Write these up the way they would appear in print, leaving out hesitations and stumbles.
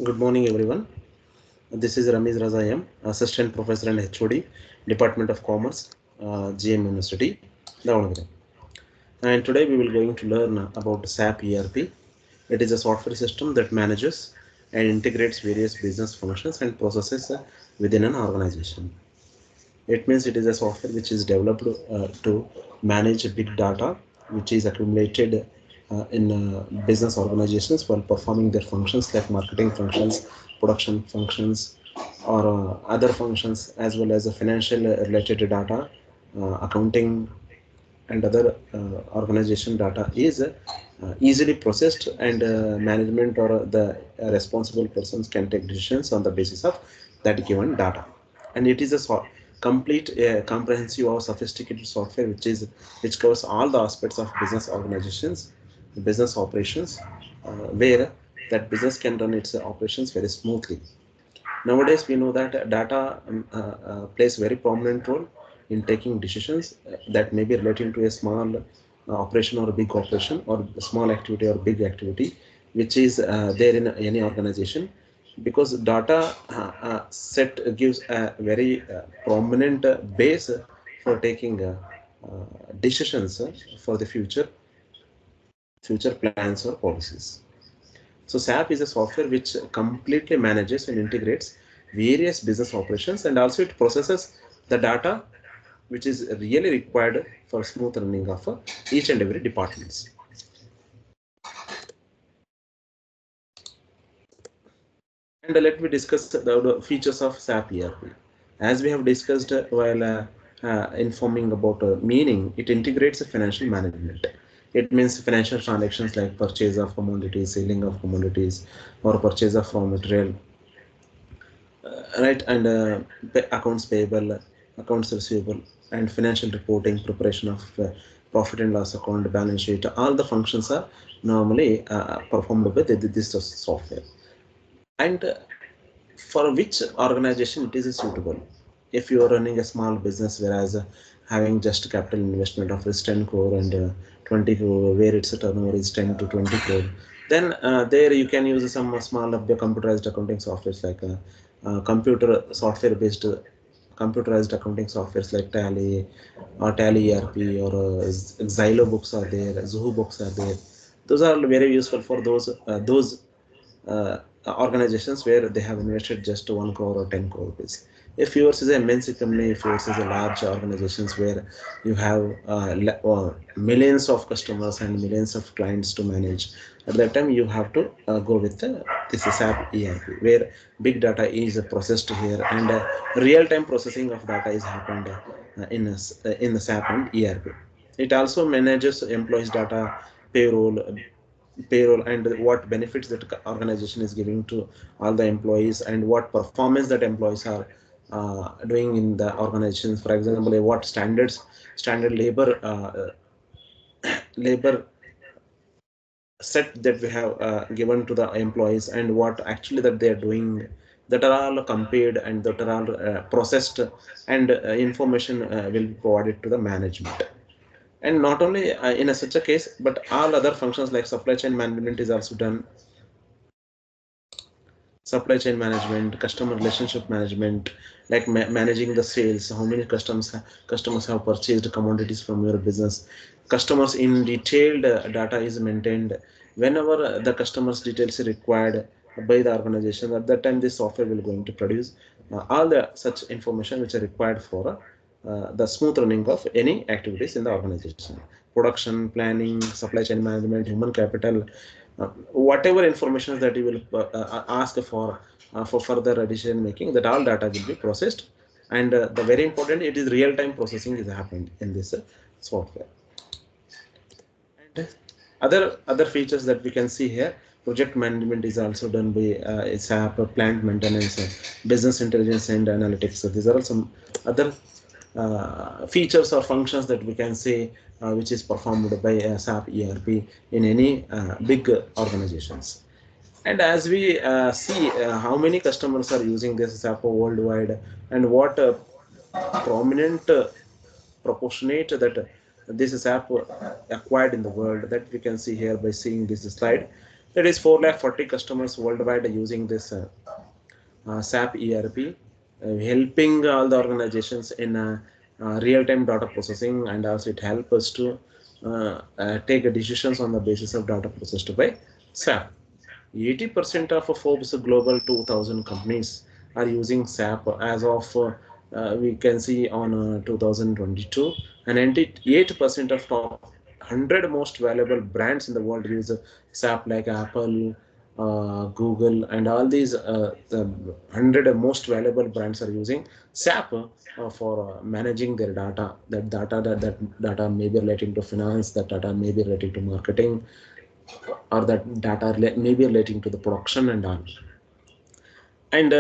Good morning, everyone. This is Ramiz Razayam, Assistant Professor and HOD, Department of Commerce, GM University, Davangere. And today we will going to learn about SAP ERP. It is a software system that manages and integrates various business functions and processes within an organization. It means it is a software which is developed to manage big data, which is accumulated in business organizations while performing their functions like marketing functions, production functions, or other functions, as well as the financial related data, accounting, and other organization data is easily processed, and management or the responsible persons can take decisions on the basis of that given data. And it is a complete comprehensive or sophisticated software which covers all the aspects of business organizations, business operations, where that business can run its operations very smoothly. Nowadays, we know that data plays very prominent role in taking decisions that may be relating to a small operation or a big operation, or a small activity or big activity, which is there in any organization, because data set gives a very prominent base for taking decisions for the future plans or policies. So SAP is a software which completely manages and integrates various business operations, and also it processes the data which is really required for smooth running of each and every departments. And let me discuss the features of SAP ERP. As we have discussed while informing about meaning, it integrates financial management. It means financial transactions like purchase of commodities, selling of commodities, or purchase of raw material, right? And accounts payable, accounts receivable, and financial reporting, preparation of profit and loss account, balance sheet. All the functions are normally performed by this software. And for which organization it is suitable? If you are running a small business, whereas having just capital investment of 10 crore and 20 crore, where its turnover is 10 to 20 crore, then there you can use some small computerized accounting softwares like computer software based computerized accounting softwares like Tally or Tally ERP, or Xylo books are there, Zoho books are there. Those are very useful for those organizations where they have invested just 1 crore or 10 crore rupees. If yours is a MNC company, if yours is a large organizations where you have millions of customers and millions of clients to manage, at that time you have to go with this SAP ERP, where big data is processed here, and real-time processing of data is happened in the SAP and ERP. It also manages employees data, payroll and what benefits that organization is giving to all the employees, and what performance that employees are doing in the organizations. For example, what standard labor set that we have given to the employees, and what actually that they are doing, that are all compared and that are all processed, and information will be provided to the management. And not only in such a case, but all other functions like supply chain management is also done. Supply chain management, customer relationship management, like managing the sales, how many customers have purchased commodities from your business. Customers in detailed data is maintained whenever the customers details are required by the organization. At that time, this software will going to produce all the such information which are required for the smooth running of any activities in the organization. Production planning, supply chain management, human capital, whatever information that you will ask for further decision making, that all data will be processed. And the very important, it is real time processing is happened in this software. And other features that we can see here, project management is also done by SAP, plant maintenance, business intelligence and analytics. So these are some other features or functions that we can say which is performed by SAP ERP in any big organizations. And as we see how many customers are using this SAP worldwide, and what prominent proportionate that this SAP acquired in the world, that we can see here by seeing this slide. That is 440 customers worldwide using this SAP ERP, helping all the organizations in real-time data processing, and also it helps us to take decisions on the basis of data processed by SAP. 80% of Forbes Global 2000 companies are using SAP as of we can see on 2022, and 98% of top 100 most valuable brands in the world use SAP, like Apple, Google, and all these the 100 most valuable brands are using SAP for managing their data. That data may be relating to finance, that data may be relating to marketing, or that data may be relating to the production and all. And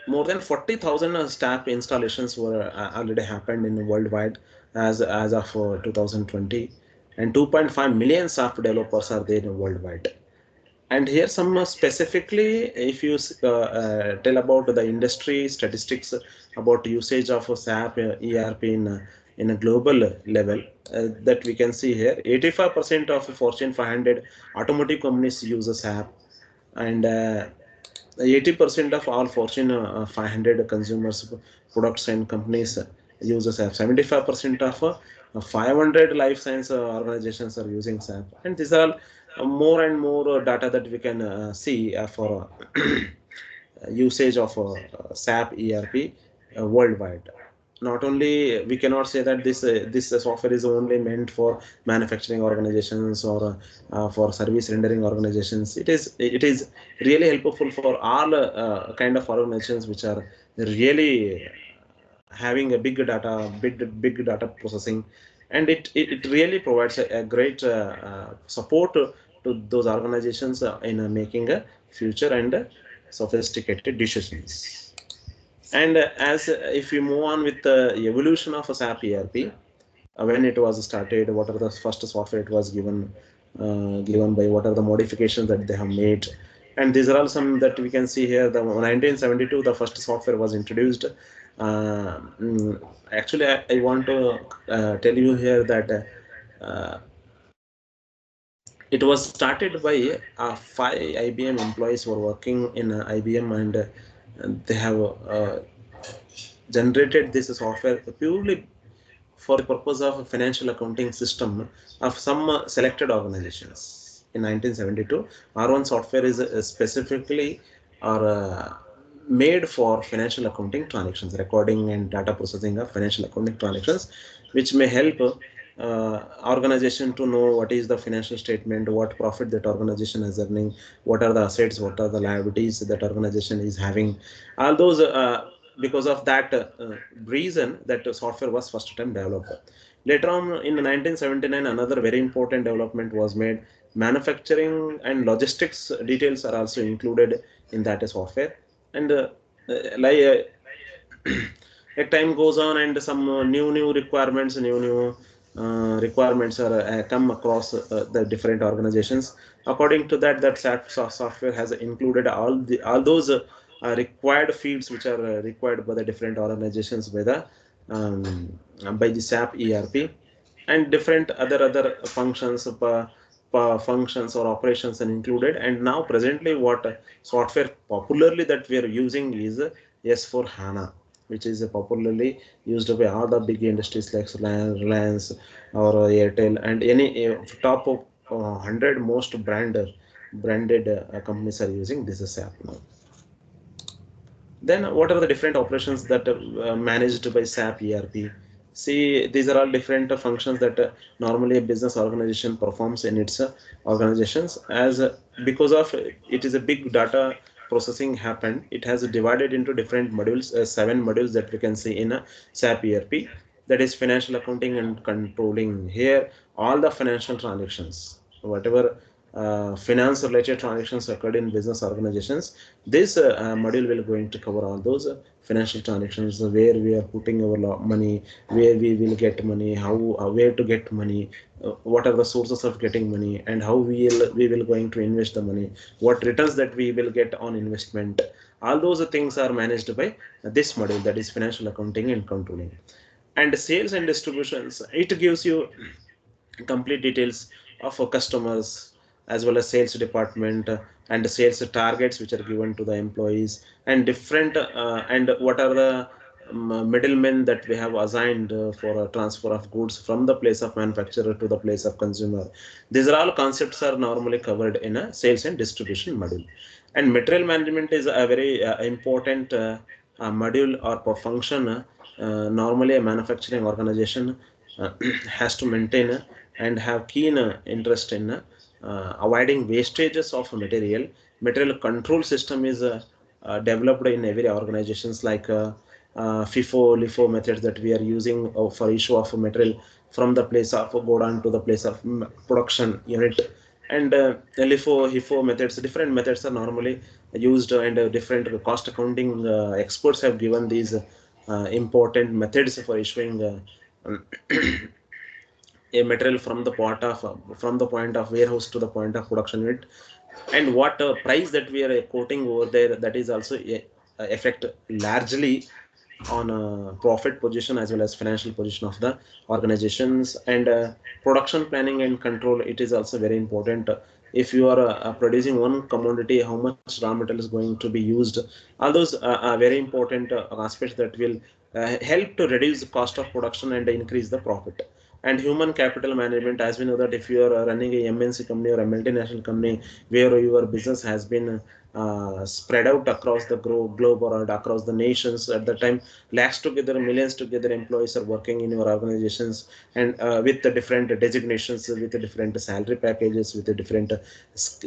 more than 40,000 SAP installations were already happened in worldwide as of 2020, and 2.5 million SAP developers are there in worldwide. And here some specifically, if you tell about the industry statistics about usage of SAP ERP in a global level, that we can see here, 85% of Fortune 500 automotive companies use SAP, and 80% of all Fortune 500 consumers products and companies use SAP. 75% of 500 life science organizations are using SAP, and these are more and more data that we can see for usage of SAP ERP worldwide. Not only we cannot say that this software is only meant for manufacturing organizations or for service rendering organizations. It is really helpful for all kind of organizations which are really having a big data processing, and it really provides a great support to those organizations in making a future and sophisticated decisions. And as if you move on with the evolution of a SAP ERP, when it was started, what are the first software it was given by, what are the modifications that they have made, and these are all some that we can see here. The 1972, the first software was introduced. Actually, I want to tell you here that it was started by 5 IBM employees who were working in IBM, and they have generated this software purely for the purpose of a financial accounting system of some selected organizations. In 1972, R1 software is specifically or made for financial accounting transactions, recording and data processing of financial accounting transactions, which may help organization to know what is the financial statement, what profit that organization is earning, what are the assets, what are the liabilities that organization is having. All those because of that reason, that software was first time developed. Later on in 1979, another very important development was made. Manufacturing and logistics details are also included in that software, and like as time goes on and some new requirements, new requirements are come across the different organizations. According to that, SAP software has included all those required fields which are required by the different organizations um, by the SAP ERP, and different other functions functions or operations are included. And now presently what software popularly that we are using is S4 HANA, which is popularly used by all the big industries like Reliance or Airtel, and any top of 100 most branded companies are using this SAP now. Then what are the different operations that are managed by SAP ERP? See, these are all different functions that normally a business organization performs in its organizations. As because of it is a big data processing happened, it has divided into different modules, 7 modules that we can see in a SAP ERP. That is financial accounting and controlling. Here, all the financial transactions, whatever finance related transactions occurred in business organizations, this module will going to cover all those financial transactions, where we are putting our money, where we will get money, how where to get money, what are the sources of getting money, and how we will going to invest the money, what returns that we will get on investment. All those things are managed by this module, that is financial accounting and controlling. And sales and distributions, it gives you complete details of customers as well as sales department, and sales targets which are given to the employees, and different and what are the middlemen that we have assigned for a transfer of goods from the place of manufacturer to the place of consumer. These are all concepts are normally covered in a sales and distribution module. And material management is a very important module or function. Normally, a manufacturing organization has to maintain and have keen interest in avoiding wastages of material. Material control system is developed in every organizations, like FIFO, LIFO methods that we are using for issue of material from the place of go down to the place of production unit. And LIFO, HIFO methods, different methods are normally used, and different cost accounting experts have given these important methods for issuing a material from the point of warehouse to the point of production unit, and what price that we are quoting over there, that is also affect largely on profit position as well as financial position of the organizations. And production planning and control, it is also very important. If you are producing one commodity, how much raw material is going to be used, all those are very important aspects that will help to reduce the cost of production and increase the profit. And human capital management, as we know that if you are running a MNC company or a multinational company where your business has been spread out across the globe or across the nations, at the time lakhs together, millions together employees are working in your organizations, and with the different designations, with the different salary packages, with the different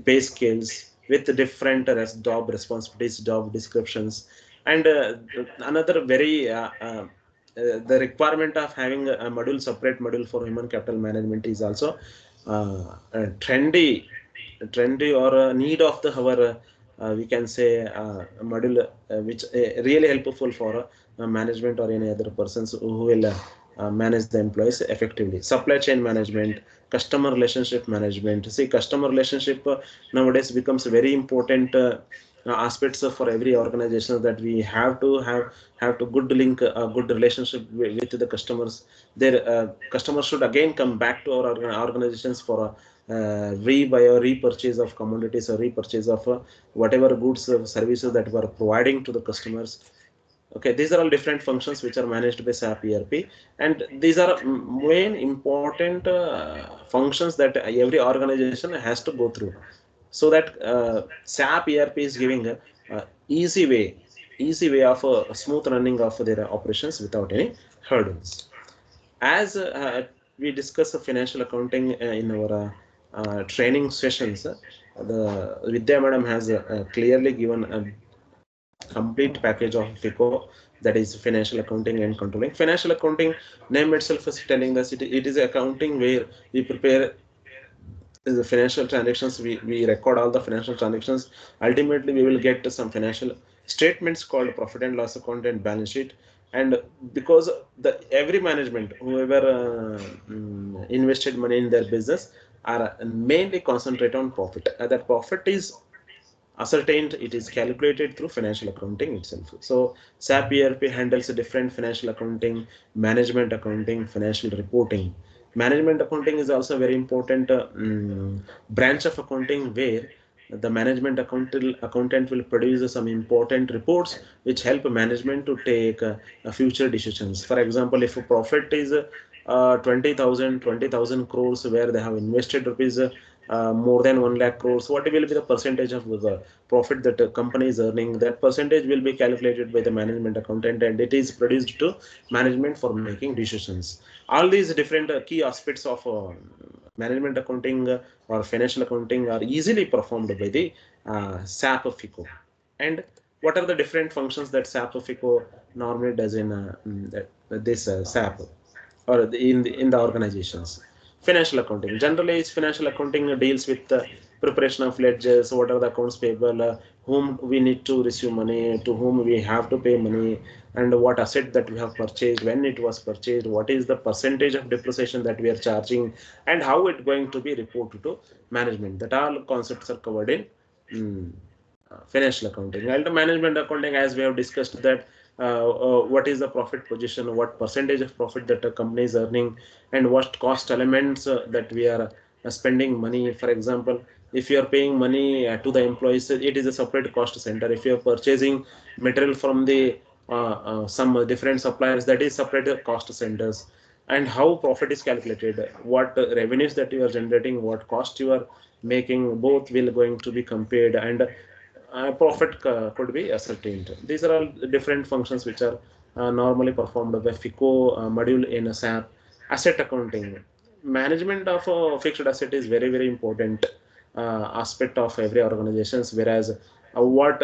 pay scales, with the different job responsibilities, job descriptions. And another very the requirement of having a module, separate module for human capital management is also trendy or a need of the our we can say module which really helpful for management or any other persons who will manage the employees effectively. Supply chain management, customer relationship management. See, customer relationship nowadays becomes very important aspects for every organization, that we have to good link a good relationship with the customers. Their customers should again come back to our organizations for a rebuy or repurchase of commodities or repurchase of whatever goods or services that were providing to the customers. Okay, these are all different functions which are managed by SAP ERP, and these are main important functions that every organization has to go through, so that SAP ERP is giving a easy way of smooth running of their operations without any hurdles. As we discuss financial accounting in our training sessions, the Vidya madam has clearly given a complete package of FICO, that is financial accounting and controlling. Financial accounting name itself is telling us it is accounting where we prepare the financial transactions, we record all the financial transactions. Ultimately we will get some financial statements called profit and loss account and balance sheet. And because the every management, whoever invested money in their business, are mainly concentrate on profit. That profit is ascertained, it is calculated through financial accounting itself. So SAP ERP handles different financial accounting, management accounting, financial reporting. Management accounting is also a very important branch of accounting, where the management accountant will produce some important reports which help management to take future decisions. For example, if a profit is 20,000 crores, where they have invested rupees more than 1 lakh crores, what will be the percentage of the profit that a company is earning? That percentage will be calculated by the management accountant, and it is produced to management for making decisions. All these different key aspects of management accounting or financial accounting are easily performed by the SAP FICO. And what are the different functions that SAP FICO normally does in this SAP, or in the organizations? Financial accounting, generally it's financial accounting deals with the preparation of ledgers, what are the accounts payable, whom we need to receive money, to whom we have to pay money, and what asset that we have purchased, when it was purchased, what is the percentage of depreciation that we are charging, and how it going to be reported to management. That all concepts are covered in financial accounting. And management accounting, as we have discussed, that what is the profit position, what percentage of profit that a company is earning, and what cost elements that we are spending money. For example, If you are paying money to the employees, it is a separate cost center. If you are purchasing material from the some different suppliers, that is separate cost centers. And how profit is calculated, what revenues that you are generating, what cost you are making, both will going to be compared, and profit could be ascertained. These are all different functions which are normally performed by FICO module in a SAP. Asset accounting, management of a fixed asset is very very important aspect of every organizations. Whereas what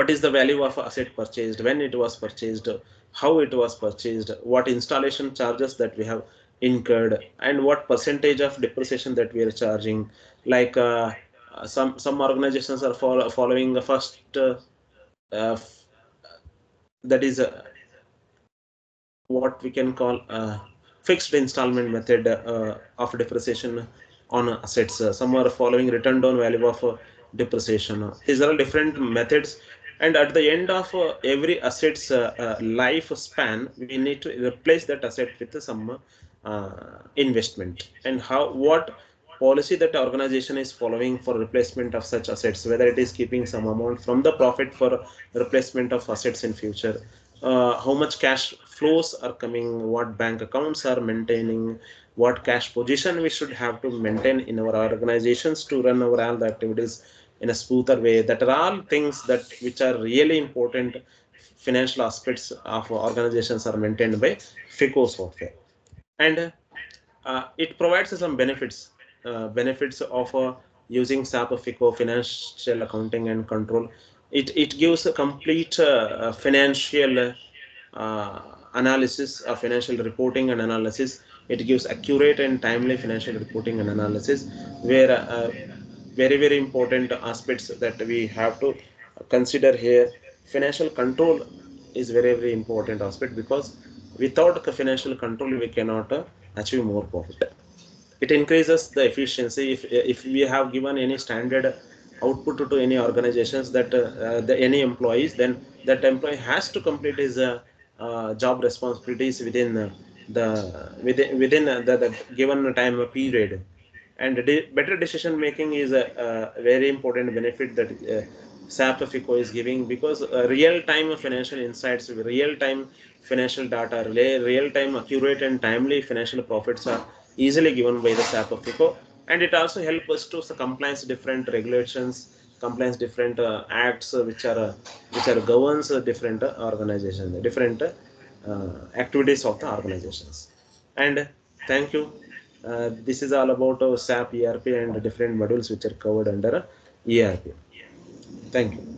is the value of asset purchased, when it was purchased, how it was purchased, what installation charges that we have incurred, and what percentage of depreciation that we are charging. Like some organizations are following the first uh, that is what we can call fixed installment method of depreciation on assets. Some are following written down value of depreciation. These are different methods, and at the end of every asset's lifespan, we need to replace that asset with some uh, investment. And how what policy that organization is following for replacement of such assets, whether it is keeping some amount from the profit for replacement of assets in future, how much cash flows are coming, what bank accounts are maintaining, what cash position we should have to maintain in our organizations to run our all the activities in a smoother way. That are all things that which are really important financial aspects of organizations are maintained by FICO software. And it provides some benefits of using SAP FICO financial accounting and control. It gives a complete financial uh, analysis, financial reporting and analysis. It gives accurate and timely financial reporting and analysis, where very very important aspects that we have to consider here. Financial control is very very important aspect, because without the financial control we cannot achieve more profit. It increases the efficiency. If we have given any standard output to any organizations, that any employees, then that employee has to complete his job responsibilities within the given time period. And better decision making is a very important benefit that SAP FICO is giving, because real time financial insights, real time financial data, real time accurate and timely financial profits are easily given by the SAP FICO. And it also helps us to compliance different regulations, compliance different acts which are governs different organizations, different activities of the organizations. And thank you. This is all about SAP ERP and different modules which are covered under ERP. Thank you.